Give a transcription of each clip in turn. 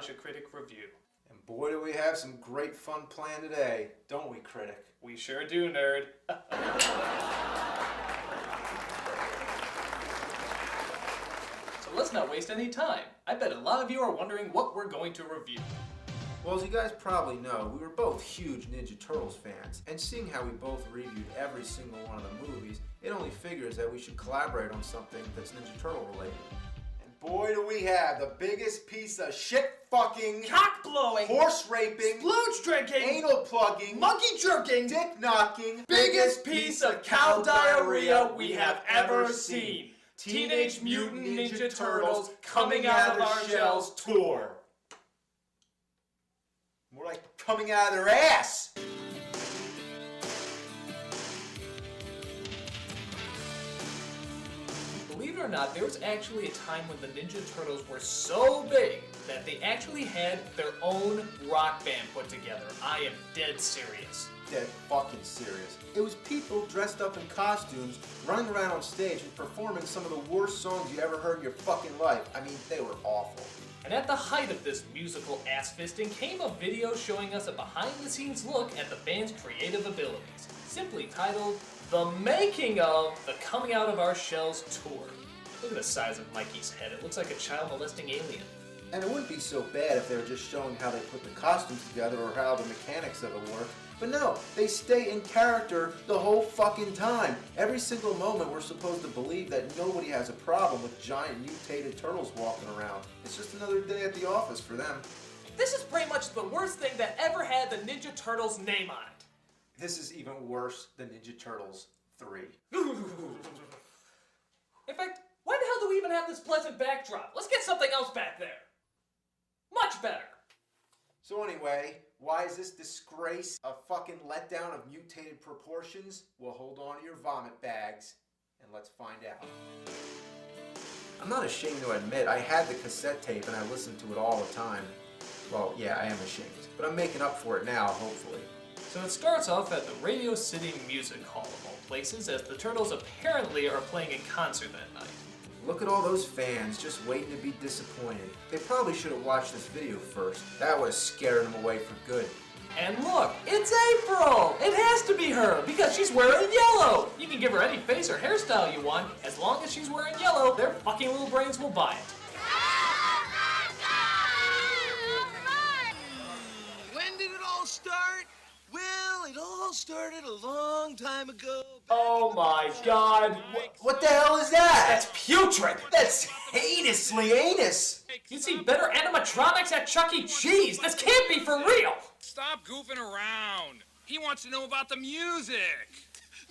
watch a Critic review. And boy do we have some great fun planned today, don't we, Critic? We sure do, nerd. So let's not waste any time. I bet a lot of you are wondering what we're going to review. Well, as you guys probably know, we were both huge Ninja Turtles fans, and seeing how we both reviewed every single one of the movies, it only figures that we should collaborate on something that's Ninja Turtle related. And boy do we have the biggest piece of shit fucking, Cock blowing, horse raping, splooge drinking, anal plugging, monkey jerking, dick knocking, biggest piece of cow diarrhea we have ever seen. Teenage Mutant Ninja Turtles Coming Out of Our Shells Tour. More like coming out of their ass! Believe it or not, there was actually a time when the Ninja Turtles were so big that they actually had their own rock band put together. I am dead serious. Dead fucking serious. It was people dressed up in costumes, running around on stage and performing some of the worst songs you ever heard in your fucking life. I mean, they were awful. And at the height of this musical ass-fisting came a video showing us a behind-the-scenes look at the band's creative abilities, simply titled, The Making of the Coming Out of Our Shells Tour. Look at the size of Mikey's head, it looks like a child-molesting alien. And it wouldn't be so bad if they were just showing how they put the costumes together or how the mechanics of it work. But no, they stay in character the whole fucking time. Every single moment we're supposed to believe that nobody has a problem with giant mutated turtles walking around. It's just another day at the office for them. This is pretty much the worst thing that ever had the Ninja Turtles name on it. This is even worse than Ninja Turtles 3. In fact, why the hell do we even have this pleasant backdrop? Let's get something else back there. Much better. So anyway, why is this disgrace a fucking letdown of mutated proportions? Well, hold on to your vomit bags and let's find out. I'm not ashamed to admit I had the cassette tape and I listened to it all the time. Well, yeah, I am ashamed, but I'm making up for it now, hopefully. So it starts off at the Radio City Music Hall of all places, as the Turtles apparently are playing a concert that night. Look at all those fans just waiting to be disappointed. They probably should have watched this video first. That would have scared them away for good. And look, it's April! It has to be her, because she's wearing yellow! You can give her any face or hairstyle you want, as long as she's wearing yellow, their fucking little brains will buy it. When did it all start? Well, it all started a long time ago. Oh my god! What the hell is that? That's putrid! That's heinously anus! You see better animatronics at Chuck E. Cheese! This can't be for real! Stop goofing around. He wants to know about the music.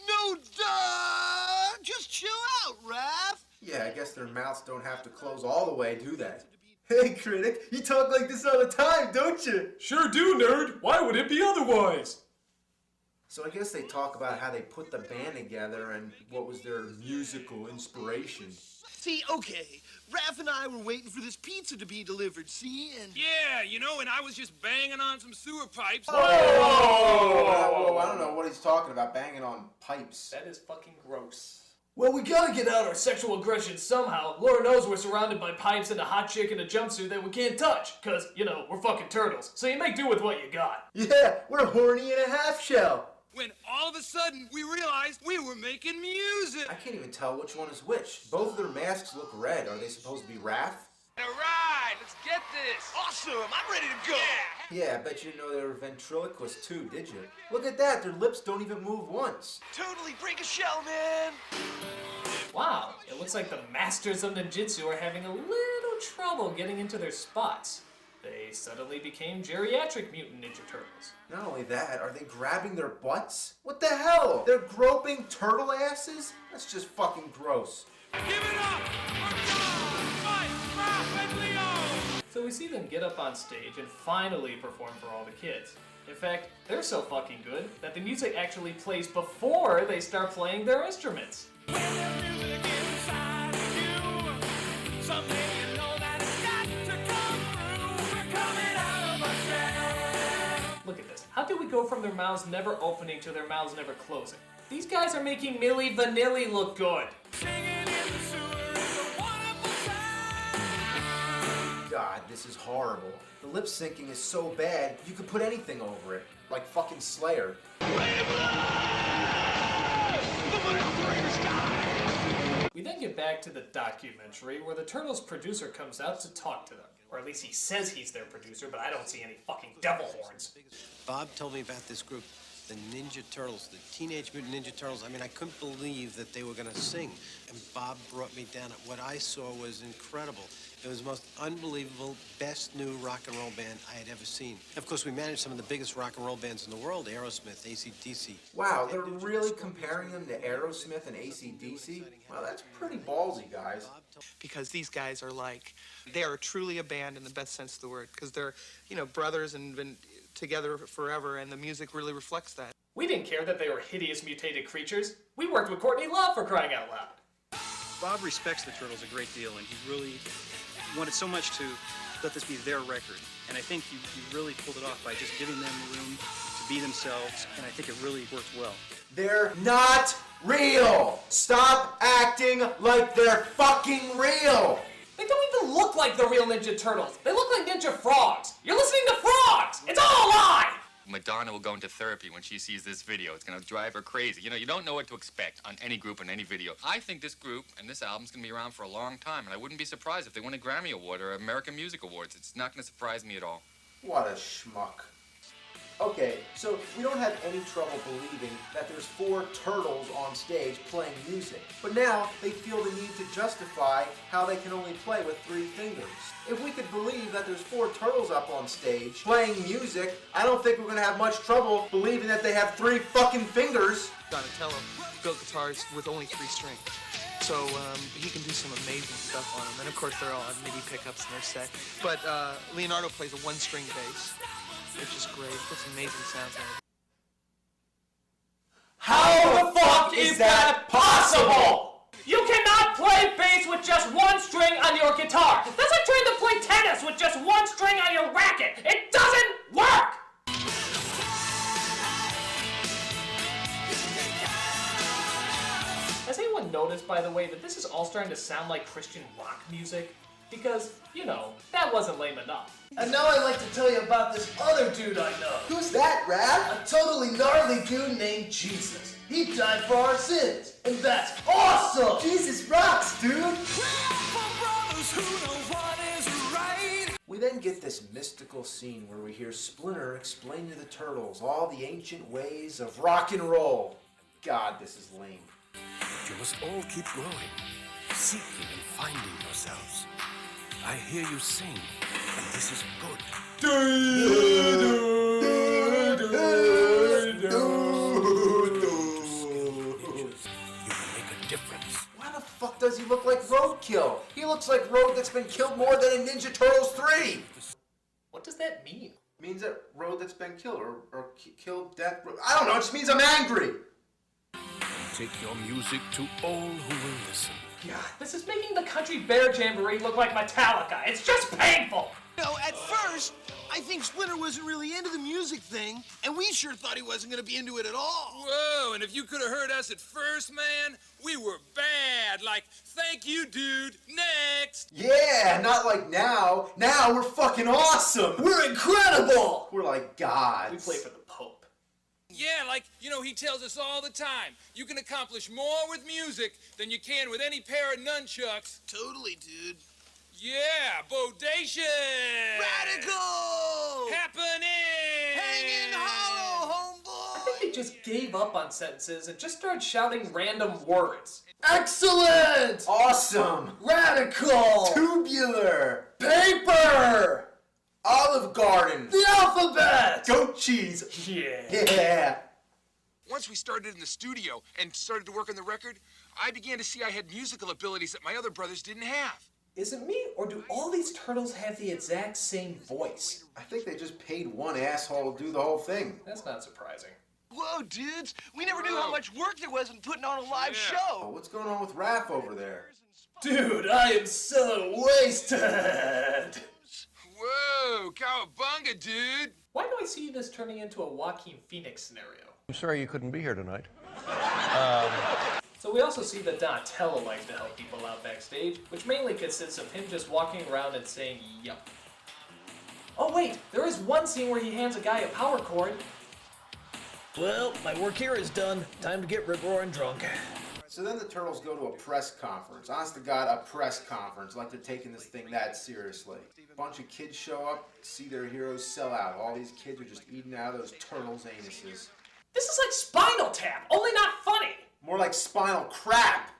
No, duh! Just chill out, Raph. Yeah, I guess their mouths don't have to close all the way, do they? Hey, Critic, you talk like this all the time, don't you? Sure do, nerd! Why would it be otherwise? So I guess they talk about how they put the band together and what was their musical inspiration. See, okay, Raph and I were waiting for this pizza to be delivered, see, and... Yeah, you know, and I was just banging on some sewer pipes. Whoa, I don't know what he's talking about, banging on pipes. That is fucking gross. Well, we gotta get out our sexual aggression somehow. Lord knows we're surrounded by pipes and a hot chick in a jumpsuit that we can't touch. Cause, you know, we're fucking turtles. So you make do with what you got. Yeah, we're horny in a half shell. When all of a sudden we realized we were making music. I can't even tell which one is which. Both of their masks look red. Are they supposed to be Raph? All right, let's get this. Awesome, I'm ready to go. Yeah, I bet you didn't know they were ventriloquists too, did you? Look at that, their lips don't even move once. Totally break a shell, man. Wow, it looks like the masters of ninjutsu are having a little trouble getting into their spots. They suddenly became geriatric mutant Ninja Turtles. Not only that, are they grabbing their butts? What the hell? They're groping turtle asses? That's just fucking gross. Give it up for John, Mike, Raph, and Leo. So we see them get up on stage and finally perform for all the kids. In fact, they're so fucking good that the music actually plays before they start playing their instruments. When there's music inside of you, someday you know that it's got to come through. We're coming out of our shell. Look at this. How did we go from their mouths never opening to their mouths never closing? These guys are making Milli Vanilli look good. Singing in the sewer is a wonderful sound. God, God, this is horrible. The lip syncing is so bad, you could put anything over it. Like fucking Slayer. We then get back to the documentary where the Turtles producer comes out to talk to them. Or at least he says he's their producer, but I don't see any fucking devil horns. Bob told me about this group, the Ninja Turtles, the Teenage Mutant Ninja Turtles. I mean, I couldn't believe that they were going to sing. And Bob brought me down. What I saw was incredible. It was the most unbelievable, best new rock and roll band I had ever seen. Of course, we managed some of the biggest rock and roll bands in the world, Aerosmith, AC/DC. Wow, they're really comparing them to Aerosmith and AC/DC? Wow, that's pretty ballsy, guys. Because these guys are like, they are truly a band in the best sense of the word. Because they're, you know, brothers and been together forever, and the music really reflects that. We didn't care that they were hideous mutated creatures. We worked with Courtney Love for crying out loud. Bob respects the Turtles a great deal, and he really wanted so much to let this be their record. And I think you really pulled it off by just giving them room to be themselves, and I think it really worked well. They're not real! Stop acting like they're fucking real! They don't even look like the real Ninja Turtles. They look like Ninja Frogs. You're listening to frogs! It's all a lie! Madonna will go into therapy when she sees this video. It's gonna drive her crazy. You know, you don't know what to expect on any group and any video. I think this group and this album's gonna be around for a long time, and I wouldn't be surprised if they win a Grammy Award or American Music Awards. It's not gonna surprise me at all. What a schmuck. Okay, so we don't have any trouble believing that there's 4 turtles on stage playing music. But now they feel the need to justify how they can only play with 3 fingers. If we could believe that there's 4 turtles up on stage playing music, I don't think we're gonna have much trouble believing that they have 3 fucking fingers. Donatello built guitars with only 3 strings. So he can do some amazing stuff on them. And of course, they're all on MIDI pickups in their set. But Leonardo plays a 1-string bass, which is great. Puts amazing sounds on it. How the fuck is that possible? You cannot play bass with just 1 string on your guitar. That's like trying to play tennis with just 1 string on your racket. It doesn't work! Has anyone noticed, by the way, that this is all starting to sound like Christian rock music? Because, you know, that wasn't lame enough. And now I'd like to tell you about this other dude I know. Who's that, Raph? A totally gnarly dude named Jesus. He died for our sins, and that's awesome! Jesus rocks, dude! We then get this mystical scene where we hear Splinter explain to the Turtles all the ancient ways of rock and roll. God, this is lame. You must all keep growing, seeking and finding yourselves. I hear you sing, and this is good. You can make a difference. Why the fuck does he look like Roadkill? He looks like Road that's been killed more than in Ninja Turtles 3! What does that mean? It means that Road that's been killed, or killed, death, I don't know, it just means I'm angry! Take your music to all who will listen. God, this is making the Country Bear Jamboree look like Metallica. It's just painful! You know, at first, I think Splinter wasn't really into the music thing, and we sure thought he wasn't going to be into it at all. Whoa, and if you could have heard us at first, man, we were bad. Like, thank you, dude. Next. Yeah, not like now. Now we're fucking awesome! We're incredible! We're like gods. We play for the Pope. Yeah, like, you know, he tells us all the time, you can accomplish more with music than you can with any pair of nunchucks. Totally, dude. Yeah, bodacious! Radical! Happening! Hanging hollow, homeboy! I think they just gave up on sentences and just started shouting random words. Excellent! Awesome! Radical! Tubular! Paper! Olive Garden! The alphabet! Goat cheese! Yeah. Yeah! Once we started in the studio and started to work on the record, I began to see I had musical abilities that my other brothers didn't have. Is it me, or do all these turtles have the exact same voice? I think they just paid one asshole to do the whole thing. That's not surprising. Whoa, dudes! We never knew how much work there was in putting on a live Oh, show! what's going on with Raph over there? Dude, I am so wasted! Whoa, cowabunga, dude! Why do I see this turning into a Joaquin Phoenix scenario? I'm sorry you couldn't be here tonight. So we also see that Donatello likes to help people out backstage, which mainly consists of him just walking around and saying, yup. Oh wait, there is one scene where he hands a guy a power cord. Well, my work here is done. Time to get rip-roaring drunk. So then the Turtles go to a press conference. Honest to God, a press conference. Like they're taking this thing that seriously. A bunch of kids show up, see their heroes sell out. All these kids are just eating out of those Turtles' anuses. This is like Spinal Tap, only not funny. More like Spinal Crap.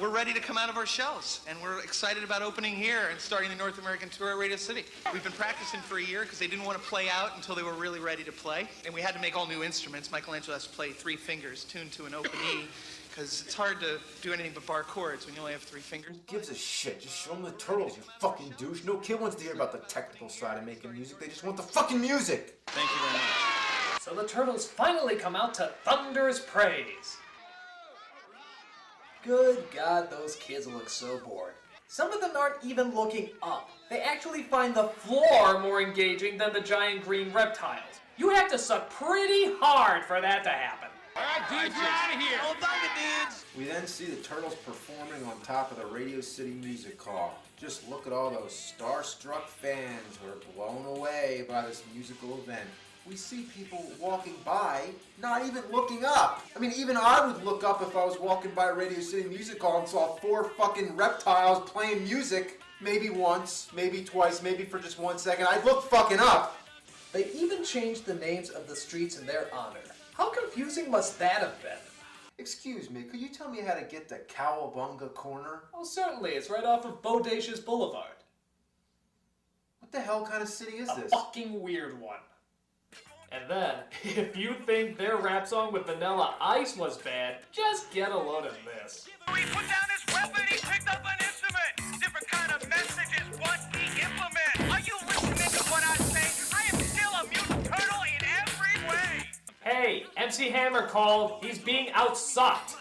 We're ready to come out of our shells, and we're excited about opening here and starting the North American tour at Radio City. We've been practicing for a year because they didn't want to play out until they were really ready to play, and we had to make all new instruments. Michelangelo has to play 3 fingers tuned to an open E, because it's hard to do anything but bar chords when you only have 3 fingers. Who gives a shit? Just show them the Turtles, you fucking douche. No kid wants to hear about the technical side of making music. They just want the fucking music. Thank you very much. So the Turtles finally come out to thunderous praise. Good God, those kids look so bored. Some of them aren't even looking up. They actually find the floor more engaging than the giant green reptiles. You have to suck pretty hard for that to happen. All right, dudes, we're out of here. Oh, bye, dudes. We then see the Turtles performing on top of the Radio City Music Hall. Just look at all those starstruck fans who are blown away by this musical event. We see people walking by, not even looking up. I mean, even I would look up if I was walking by Radio City Music Hall and saw 4 fucking reptiles playing music. Maybe once, maybe twice, maybe for just 1 second. I'd look fucking up. They even changed the names of the streets in their honor. How confusing must that have been? Excuse me, could you tell me how to get to Cowabunga Corner? Oh, certainly. It's right off of Bodacious Boulevard. What the hell kind of city is A this? fucking weird one. And then, if you think their rap song with Vanilla Ice was bad, just get a load of this. He put down his weapon, he picked up an instrument. Different kind of message is what he implements. Are you listening to what I say? I am still a mutant turtle in every way. Hey, MC Hammer called. He's being outsucked.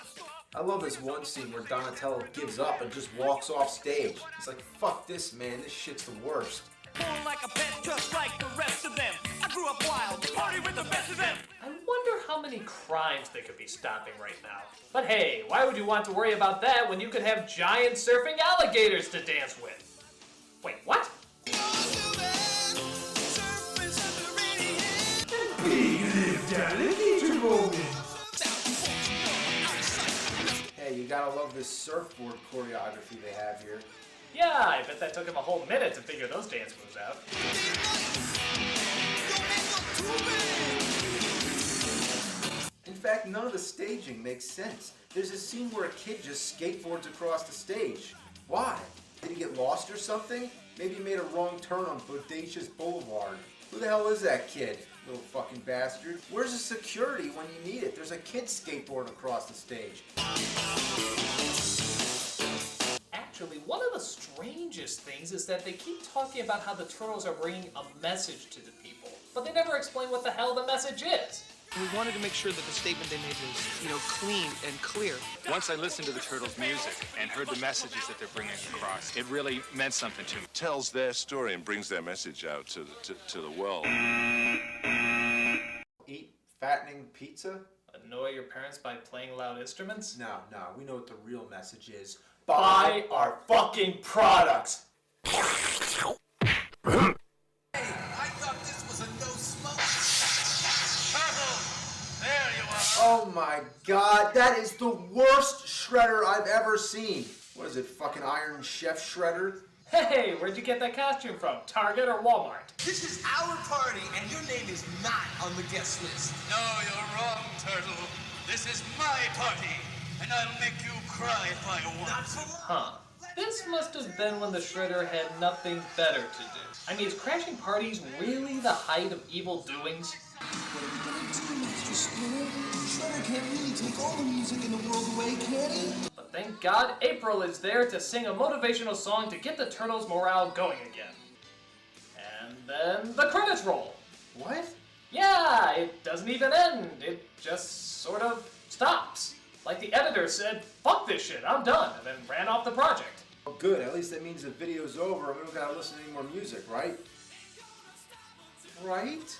I love this one scene where Donatello gives up and just walks off stage. He's like, fuck this, man, this shit's the worst. Born like a pet, just like the rest of them. I grew up wild, party with the best of them. I wonder how many crimes they could be stopping right now. But hey, why would you want to worry about that when you could have giant surfing alligators to dance with? Wait, what? Hey, you gotta love this surfboard choreography they have here. Yeah, I bet that took him a whole minute to figure those dance moves out. In fact, none of the staging makes sense. There's a scene where a kid just skateboards across the stage. Why? Did he get lost or something? Maybe he made a wrong turn on Bodacious Boulevard. Who the hell is that kid? Little fucking bastard. Where's the security when you need it? There's a kid skateboarding across the stage. Actually, one of the strangest things is that they keep talking about how the Turtles are bringing a message to the people, but they never explain what the hell the message is. We wanted to make sure that the statement they made was, clean and clear. Once I listened to the Turtles' music and heard the messages that they're bringing across, it really meant something to me. Tells their story and brings their message out to the world. Eat fattening pizza? Annoy your parents by playing loud instruments? No, we know what the real message is. Buy our fucking products! Hey, I thought this was a no-smoke. There you are. Oh my god, that is the worst shredder I've ever seen. What is it, fucking Iron Chef shredder? Hey, where'd you get that costume from? Target or Walmart? This is our party, and your name is not on the guest list. No, you're wrong, Turtle. This is my party, and I'll make you cry if I want. Not for long. Huh. This must have been when the Shredder had nothing better to do. I mean, is crashing parties really the height of evil doings? What are we gonna do, Master Splinter? Shredder can't really take all the music in the world away, can he? But thank God April is there to sing a motivational song to get the Turtles' morale going again. And then the credits roll. What? Yeah, it doesn't even end. It just sort of stops. Like the editor said, fuck this shit, I'm done, and then ran off the project. Oh, good, at least that means the video's over and we don't gotta listen to any more music, right? Right?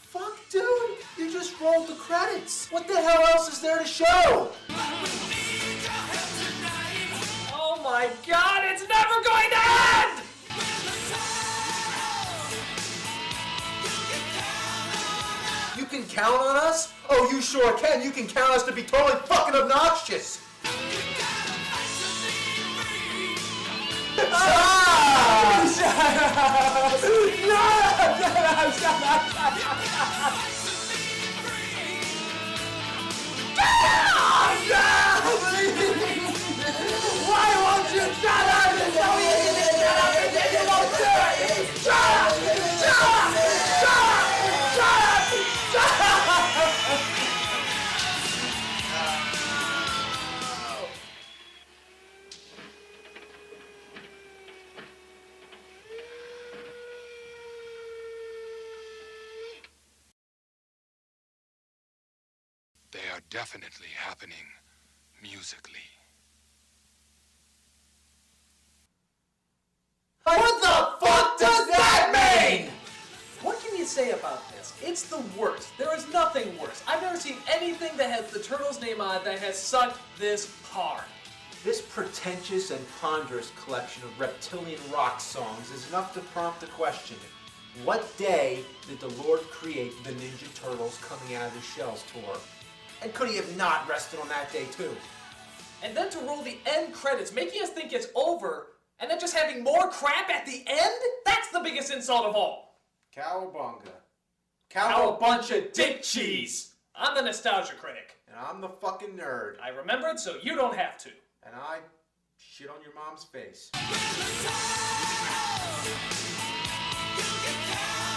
Fuck, dude! You just rolled the credits! What the hell else is there to show? Oh my god, it's never going to end! You can count on us? Oh, you sure can. You can count us to be totally fucking obnoxious. Why won't you shut up? It's so easy to shut up and then you won't do it! Shut up! Shut up! Shut up! Shut up! Shut up! They are definitely happening musically. What the fuck does that mean? What can you say about this? It's the worst. There is nothing worse. I've never seen anything that has the Turtles' name on it that has sucked this hard. This pretentious and ponderous collection of reptilian rock songs is enough to prompt the question: what day did the Lord create the Ninja Turtles Coming Out of the Shells tour? And could he have not rested on that day too? And then to roll the end credits, making us think it's over, and then just having more crap at the end? That's the biggest insult of all. Cowabunga. How a bunch of dick cheese. I'm the nostalgia critic. And I'm the fucking nerd. I remembered, so you don't have to. And I shit on your mom's face. You can